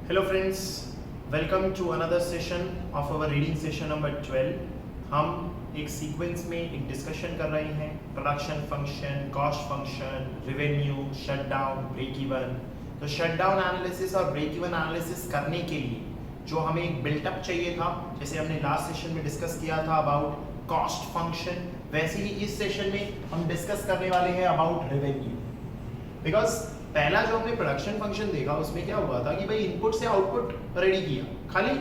Hello friends, welcome to another session of our reading session number 12। हम एक sequence में एक डिस्कशन कर रहे हैं production function, cost function, revenue, shutdown, break even. तो शटडाउन एनालिसिस और ब्रेक इवन एनालिसिस करने के लिए जो हमें एक बिल्टअप चाहिए था, जैसे हमने लास्ट सेशन में डिस्कस किया था अबाउट कॉस्ट फंक्शन, वैसे ही इस सेशन में हम डिस्कस करने वाले हैं अबाउट रेवेन्यू। बिकॉज पहला जो हमने प्रोडक्शन फंक्शन देखा उसमें क्या हुआ था कि भाई इनपुट से आउटपुट रेडी किया, खाली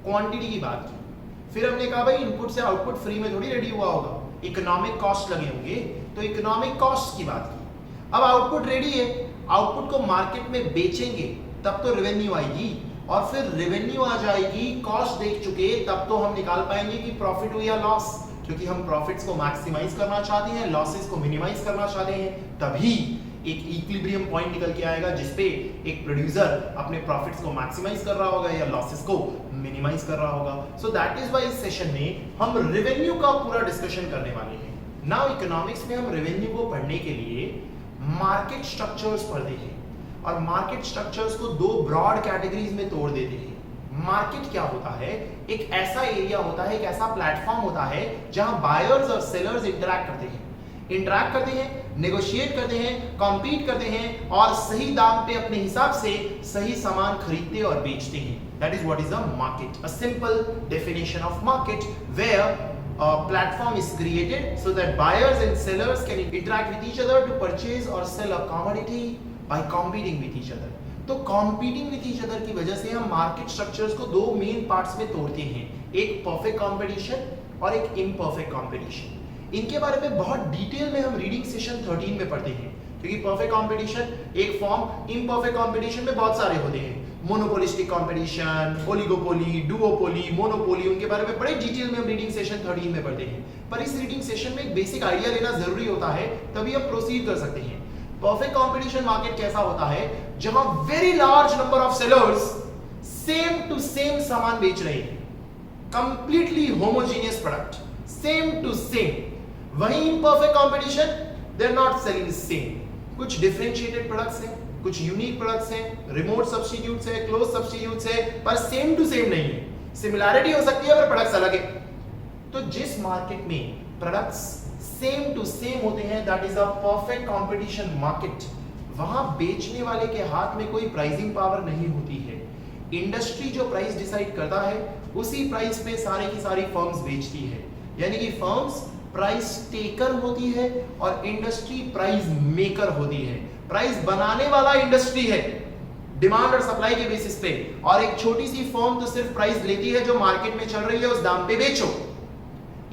क्वांटिटी की बात की। फिर हमने कहा भाई इनपुट से आउटपुट फ्री में थोड़ी रेडी हुआ होगा, इकोनॉमिक कॉस्ट लगे होंगे, तो इकोनॉमिक कॉस्ट की बात की। अब आउटपुट रेडी है, आउटपुट को मार्केट में बेचेंगे तब तो रेवेन्यू आएगी, और फिर रेवेन्यू आ जाएगी, कॉस्ट देख चुके तब तो हम निकाल पाएंगे कि प्रॉफिट हुई या लॉस, क्योंकि हम प्रॉफिट्स को मैक्सिमाइज करना चाहते हैं, लॉसेस को मिनिमाइज करना चाहते हैं। तभी एक इक्विलिब्रियम पॉइंट निकल के आएगा जिसपे एक प्रोड्यूसर अपने प्रॉफिट्स को मैक्सिमाइज कर रहा होगा या लॉसेस को मिनिमाइज कर रहा होगा। सो दैट इज व्हाई इस सेशन में हम रेवेन्यू का पूरा डिस्कशन करने वाले हैं। नाउ इकोनॉमिक्स में हम रेवेन्यू को पढ़ने के लिए मार्केट स्ट्रक्चर्स पढ़ते हैं, और मार्केट स्ट्रक्चर्स को दो ब्रॉड कैटेगरीज में तोड़ देते हैं। मार्केट क्या होता है? एक ऐसा एरिया होता है, एक ऐसा प्लेटफॉर्म होता है जहां बायर्स और सेलर्स इंटरैक्ट करते हैं, नेगोशिएट करते हैं, कॉम्पीट करते हैं और सही दाम पे अपने हिसाब से सही सामान खरीदते और बेचते हैं। That is what is a market. A simple definition of market where a platform is created so that buyers and sellers can interact with each other to purchase or sell a commodity by competing with each other. तो competing with each other की वजह से हम market structures को दो main parts में तोड़ते हैं, एक परफेक्ट कंपटीशन और एक इम्परफेक्ट कंपटीशन। इनके बारे में बहुत डिटेल में हम रीडिंग सेशन 13 में पढ़ते हैं, क्योंकि परफेक्ट कंपटीशन एक फॉर्म, इम्परफेक्ट कंपटीशन में बहुत सारे होते हैं, monopolistic competition, oligopoly, duopoly, monopoly, उनके बारे में बड़े डिटेल में हम रीडिंग सेशन 13 में पढ़ते हैं। पर इस रीडिंग सेशन में एक बेसिक आइडिया लेना जरूरी होता है, तभी हम प्रोसीड कर सकते हैं। परफेक्ट कंपटीशन मार्केट कैसा होता है? जहां very large number of sellers same to same सामान बेच रहे हैं, completely homogeneous product, same to same. वहीं imperfect competition, they are not selling same, कुछ डिफरेंशिएटेड प्रोडक्ट्स हैं, कुछ यूनिक प्रोडक्ट्स हैं, रिमोट सब्स्टिट्यूट्स हैं, क्लोज सब्स्टिट्यूट्स हैं, पर सेम टू सेम नहीं है। सिमिलैरिटी हो सकती है पर प्रोडक्ट्स अलग है। तो जिस मार्केट में प्रोडक्ट्स सेम टू सेम होते हैं, that is a perfect competition market. वहां बेचने वाले के हाथ में कोई प्राइसिंग पावर नहीं होती है। इंडस्ट्री जो प्राइस डिसाइड करता है उसी प्राइस पे सारी की सारी फर्म्स बेचती है, यानी कि फर्म्स प्राइस टेकर होती है और इंडस्ट्री प्राइस मेकर होती है। प्राइस बनाने वाला इंडस्ट्री है डिमांड और सप्लाई के बेसिस पे, और एक छोटी सी फर्म तो सिर्फ प्राइस लेती है जो मार्केट में चल रही है, उस दाम पे बेचो।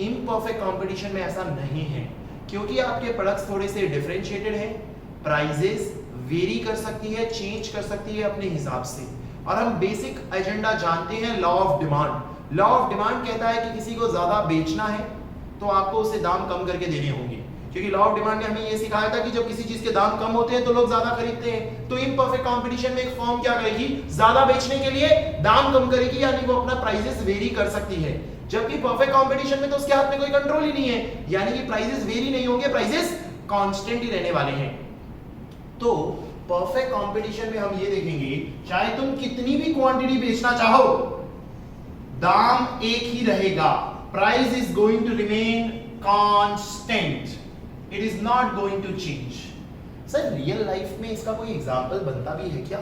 इम्परफेक्ट कंपटीशन में ऐसा नहीं है, क्योंकि आपके प्रोडक्ट्स थोड़े से डिफरेंशिएटेड हैं, प्राइसेस वेरी कर सकती है, चेंज कर सकती है अपने हिसाब से। और हम बेसिक एजेंडा जानते हैं, law of demand. Law of demand कहता है कि किसी को ज्यादा बेचना है तो आपको उसे दाम कम करके देने होंगे, क्योंकि लॉ ऑफ डिमांड ने हमें यह सिखाया था कि जब किसी चीज के दाम कम होते हैं तो लोग ज्यादा खरीदते हैं। तो इम्परफेक्ट कंपटीशन में एक फर्म क्या करेगी? ज्यादा बेचने के लिए दाम कम करेगी, यानी वो अपना प्राइसेस वेरी कर सकती है। जबकि परफेक्ट कंपटीशन में तो उसके हाथ में कोई कंट्रोल ही नहीं है, यानी कि प्राइसेस वेरी नहीं होंगे, प्राइसेस कांस्टेंट ही रहने वाले हैं। तो परफेक्ट कंपटीशन में हम ये देखेंगे, चाहे तुम कितनी भी क्वांटिटी बेचना चाहो, दाम एक ही रहेगा, price is going to remain constant, it is not going to change। Sir real life में इसका कोई एग्जांपल बनता भी है क्या?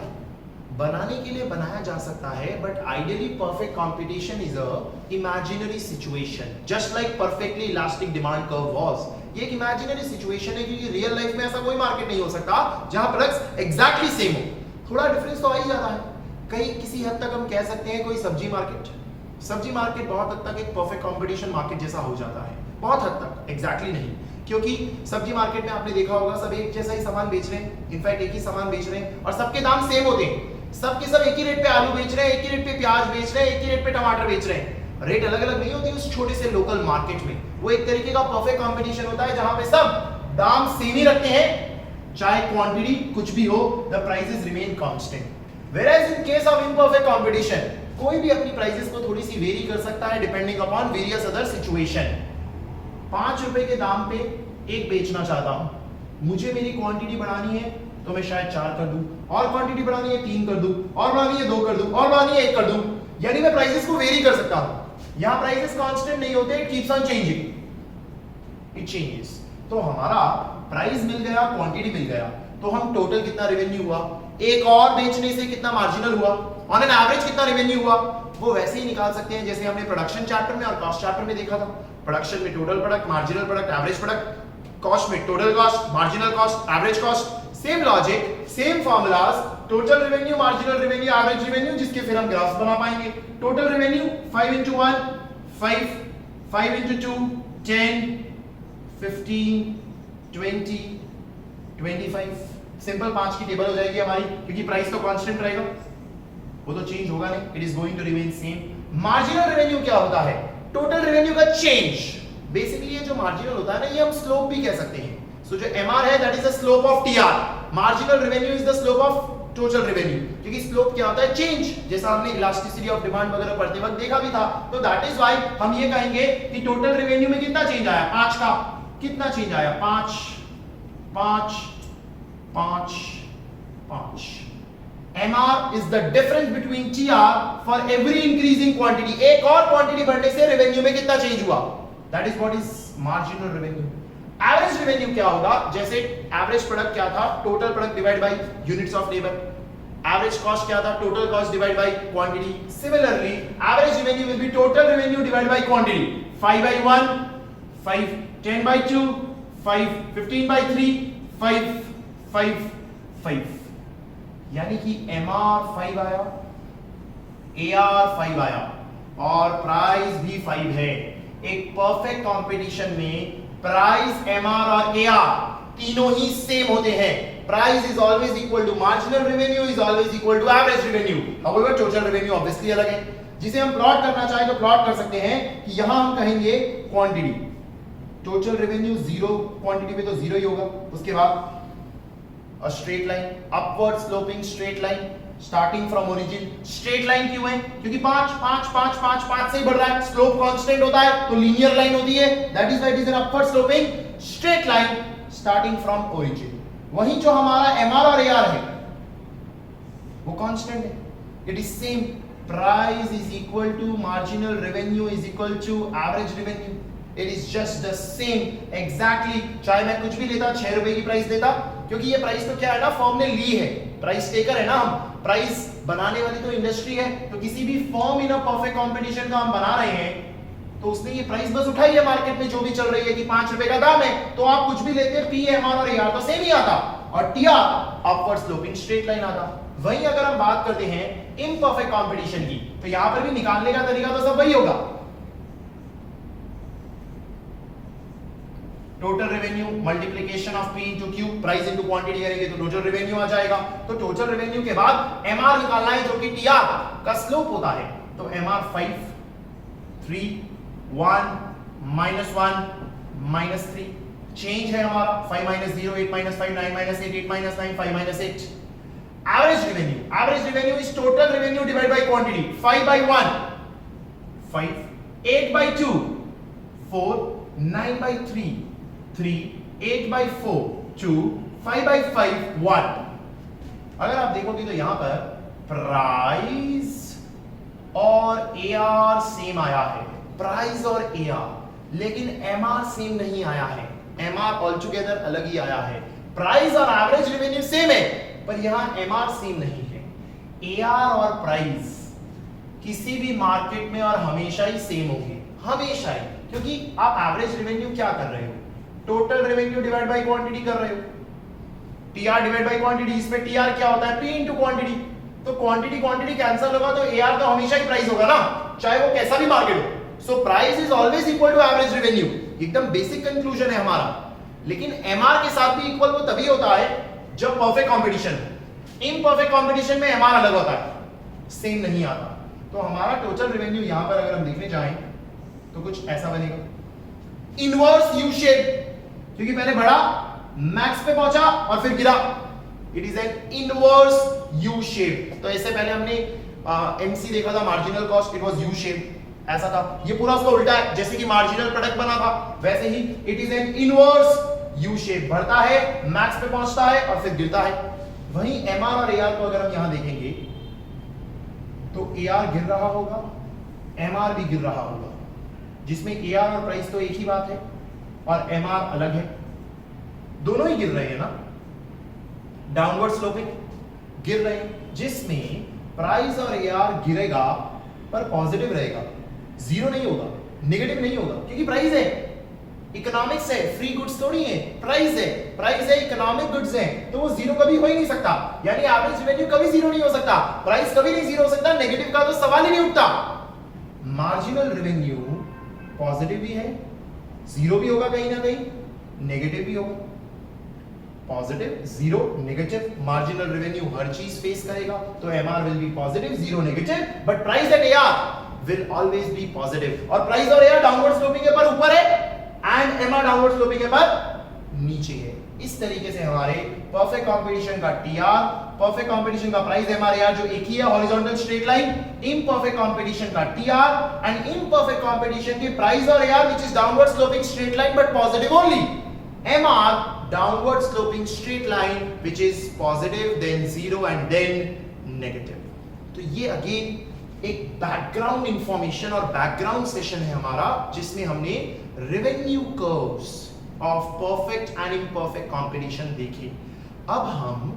बनाने के लिए बनाया जा सकता है, but ideally perfect competition is a imaginary situation, just like perfectly elastic demand curve was. ये एक इमेजिनरी सिचुएशन है, क्योंकि रियल लाइफ में ऐसा कोई मार्केट नहीं हो सकता जहां प्रोडक्ट्स एग्जैक्टली सेम हो। थोड़ा डिफरेंस तो आ ही जाता है। कहीं किसी हद तक हम कह सकते हैं कोई सब्जी मार्केट बहुत हद तक एक परफेक्ट कंपटीशन मार्केट जैसा हो जाता है, बहुत हद तक, एग्जैक्टली नहीं, क्योंकि सब्जी मार्केट में आपने देखा होगा सब एक जैसा ही सामान बेच रहे हैं, इनफैक्ट एक ही सामान बेच रहे हैं और सबके दाम सेम होते हैं। सबके सब एक ही रेट पे आलू बेच रहे हैं, एक ही रेट पे प्याज बेच रहे हैं, एक ही रेट पे टमाटर बेच रहे हैं। रेट अलग अलग नहीं होती उस छोटे से लोकल मार्केट में। वो एक तरीके का परफेक्ट कंपटीशन होता है जहां पे सब दाम सेम ही रखते हैं, चाहे क्वांटिटी कुछ भी हो, the prices remain constant. Whereas in case of imperfect competition, कोई भी अपनी प्राइसेस को थोड़ी सी वेरी कर सकता है depending upon various other situation. 5 रुपए के दाम पे एक बेचना चाहता हूं, मुझे मेरी क्वांटिटी बढ़ानी है तो मैं शायद 4 कर दूं, और क्वांटिटी बढ़ानी है 3 कर दूं, और बढ़ानी है 2 कर दूं, और बढ़ानी है 1 कर दूं, यानी मैं प्राइसेस को वेरी कर सकता हूं। यहां प्राइसेस कांस्टेंट नहीं होते, it keeps on changing, it changes. तो हमारा प्राइस मिल गया, क्वांटिटी मिल गया, तो हम टोटल कितना रेवेन्यू हुआ, एक और बेचने से कितना मार्जिनल हुआ, ऑन एन एवरेज कितना रेवेन्यू हुआ, वो वैसे ही निकाल सकते हैं जैसे हमने प्रोडक्शन चैप्टर में और कॉस्ट चैप्टर में देखा था। प्रोडक्शन में total product, marginal product, average product, cost में total cost, marginal cost, average cost, same logic, same formulas, total revenue, marginal revenue, average revenue, जिसके फिर हम ग्राफ्स बना पाएंगे। Total revenue 5 into 1 5, 5 into 2 10, 15, 20, 25, simple 5 की टेबल हो जाएगी हमारी, क्योंकि प्राइस तो कांस्टेंट रहेगा, वो तो चेंज होगा नहीं, it is going to remain same. Marginal revenue क्या होता है, टोटल रेवेन्यू का चेंज। बेसिकली ये जो मार्जिनल होता है ना, ये हम स्लोप भी कह सकते हैं। सो जो एमआर है that is the slope of TR, marginal revenue is the slope of total revenue, क्योंकि स्लोप क्या होता है, चेंज, जैसा हमने इलास्टिसिटी ऑफ डिमांड वगैरह पढ़ते वक्त देखा भी था। तो दैट इज व्हाई हम ये कहेंगे कि टोटल रेवेन्यू में कितना चेंज आया, 5 का कितना चेंज आया, 5 5 5 5। MR is the difference between TR for every increase in quantity. एक और क्वांटिटी बढ़ने से रेवेन्यू में कितना चेंज हुआ, that is what is marginal revenue. Average revenue क्या होगा, जैसे एवरेज प्रोडक्ट क्या था, total product divide by units of labour. Average cost क्या था, total cost divide by quantity. Similarly average revenue will be total revenue divide by quantity. 5 by 1 5, 10 by 2 5, 15 by 3 5 5 5, यानी कि MR 5 आया, AR 5 आया और price भी 5 है। एक परफेक्ट कंपटीशन में प्राइस, MR और AR तीनों ही सेम होते हैं। Price is always equal to marginal revenue, is always equal to average revenue. However total revenue obviously अलग है, जिसे हम प्लॉट करना चाहें तो प्लॉट कर सकते हैं कि यहां हम कहेंगे क्वांटिटी, टोटल रेवेन्यू 0, क्वांटिटी में तो 0 ही होगा। उसके बाद a straight line, upward sloping straight line starting from origin। straight line क्यों है, क्योंकि 5 5 5 5 5 से ही बढ़ रहा है, स्लोप कांस्टेंट होता है तो लीनियर लाइन होती है, that is why it is an upward sloping straight line starting from origin। वहीं जो हमारा MR और AR है वो कांस्टेंट है, it is same, price is equal to marginal revenue is equal to average revenue, it is just the same exactly। चाहे मैं कुछ भी लेता, 6 रुपए की प्राइस देता, क्योंकि ये प्राइस तो क्या है ना, फर्म ने ली है, प्राइस टेकर है ना हम, प्राइस बनाने वाली तो इंडस्ट्री है। तो किसी भी firm in a perfect competition का हम बना रहे हैं तो उसने ये प्राइस बस उठाई है मार्केट में जो भी चल रही है कि 5 रुपए का दाम है, तो आप कुछ भी लेते, पी, MR और AR तो सेम ही आता, और TR upward sloping straight line आता। वहीं अगर हम बात करते हैं इम्परफेक्ट कंपटीशन की, तो यहां पर भी निकालने का तरीका तो सब वही होगा। Total revenue multiplication of P into Q, price into quantity करेंगे तो टोटल रेवेन्यू आ जाएगा। तो टोटल रेवेन्यू के बाद MR निकालना है जो कि TR का स्लोप होता है। तो MR 5 3 1 -1 -3, चेंज है हमारा 5 - 0 8 - 5 9 - 8 8 - 9 5 - 8। Average revenue is total revenue divide by quantity. 5 by 1 5, 8 by 2 4, 9 by 3 3, 8 by 4 2, 5 by 5 1। अगर आप देखोगे तो यहां पर प्राइस और AR सेम आया है, प्राइस और AR, लेकिन MR सेम नहीं आया है, MR ऑल टुगेदर अलग ही आया है। प्राइस और एवरेज रेवेन्यू सेम है पर यहां MR सेम नहीं है। AR और प्राइस किसी भी मार्केट में और हमेशा ही सेम होंगे, हमेशा ही, क्योंकि आप एवरेज रेवेन्यू क्या कर रहे हो, total revenue divide by quantity कर रहे हो। TR डिवाइड बाय क्वांटिटी, इसमें TR क्या होता है, P into क्वांटिटी, तो क्वांटिटी क्वांटिटी कैंसिल होगा तो AR तो हमेशा ही प्राइस होगा ना, चाहे वो कैसा भी मार्केट हो। So price is always equal to average revenue, एकदम बेसिक कंक्लूजन है हमारा। लेकिन MR के साथ भी इक्वल वो तभी होता है जब परफेक्ट कंपटीशन हो। इम्परफेक्ट कंपटीशन में MR अलग होता है, सेम नहीं आता। तो हमारा टोटल रेवेन्यू यहां पर अगर हम देखने जाएं तो कुछ ऐसा बनेगा, इनवर्स यू शेप, क्योंकि पहले बढ़ा, मैक्स पे पहुंचा और फिर गिरा, it is an inverse U shape. तो इससे पहले हमने MC देखा था, marginal cost, it was U shape, ऐसा था। ये पूरा उसका उल्टा है, जैसे कि मार्जिनल प्रोडक्ट बना था वैसे ही it is an inverse U shape बढ़ता है, मैक्स पे पहुंचता है और फिर गिरता है। वहीं एमआर और एआर को अगर हम यहां देखेंगे तो एआर गिर रहा होगा, एमआर भी गिर रहा होगा, जिसमें एआर और प्राइस तो एक ही बात है और एमआर अलग है, दोनों ही गिर रहे हैं ना, डाउनवर्ड स्लोपिंग गिर रहे हैं, जिसमें प्राइस और एआर गिरेगा पर पॉजिटिव रहेगा, जीरो नहीं होगा, नेगेटिव नहीं होगा, क्योंकि प्राइस है, इकोनॉमिक्स है, फ्री गुड्स थोड़ी है, प्राइस है, इकोनॉमिक गुड्स है, तो वो जीरो कभी हो ही नहीं सकता, यानी एवरेज रेवेन्यू कभी जीरो नहीं हो सकता, प्राइस कभी नहीं जीरो हो सकता, नेगेटिव का तो सवाल ही नहीं उठता। मार्जिनल रेवेन्यू पॉजिटिव भी है, जीरो भी होगा कहीं ना कहीं, नेगेटिव भी होगा, positive zero negative, marginal revenue हर चीज फेस करेगा, तो MR will be positive zero negative, but price and AR will always be positive, और प्राइस और एआर डाउनवर्ड स्लोपिंग है पर ऊपर है एंड एमआर डाउनवर्ड स्लोपिंग है पर नीचे है। इस तरीके से हमारे परफेक्ट कंपटीशन का टीआर, परफेक्ट कंपटीशन का प्राइस एमआर एआर जो एक ही है horizontal straight line, imperfect competition का टीआर एंड इम्परफेक्ट कंपटीशन के प्राइस और AR which is downward sloping straight line but positive only, MR downward sloping straight line which is positive then zero and then negative. तो ये again एक background information और background session है हमारा, जिसमें हमने revenue curves of perfect and imperfect competition देखे। अब हम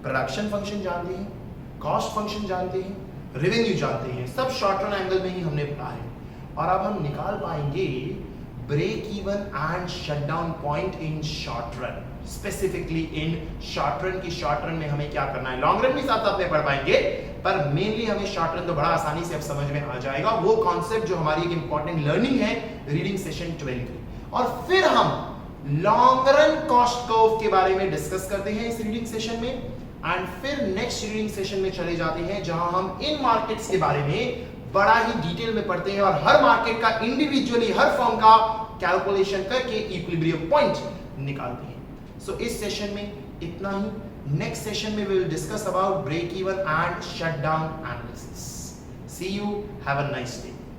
प्रोडक्शन फंक्शन जानते हैं, कॉस्ट फंक्शन जानते हैं, रेवेन्यू जानते हैं, सब शॉर्ट रन एंगल में ही हमने पढ़ा है, और अब हम निकाल पाएंगे break even and shutdown point in short run, specifically in short run. की शॉर्ट रन में हमें क्या करना है, लॉन्ग रन भी साथ साथ में पढ़ पाएंगे, पर मेनली हमें शॉर्ट रन तो बड़ा आसानी से अब समझ में आ जाएगा, वो कॉन्सेप्ट जो हमारी एक इंपॉर्टेंट लर्निंग है रीडिंग सेशन 12 की। और फिर हम लॉन्ग रन कॉस्ट कर्व के बारे में डिस्कस करते हैं इस रीडिंग सेशन में, एंड फिर नेक्स्ट रीडिंग सेशन में चले जाते हैं जहां हम इन मार्केट्स के बारे में बड़ा ही डिटेल में पढ़ते हैं और हर मार्केट का इंडिविजुअली हर फर्म का कैलकुलेशन करके इक्विलिब्रियम पॉइंट निकालते हैं। सो इस सेशन में इतना ही। नेक्स्ट सेशन में we will discuss about break even and shutdown analysis. See you. Have a nice day.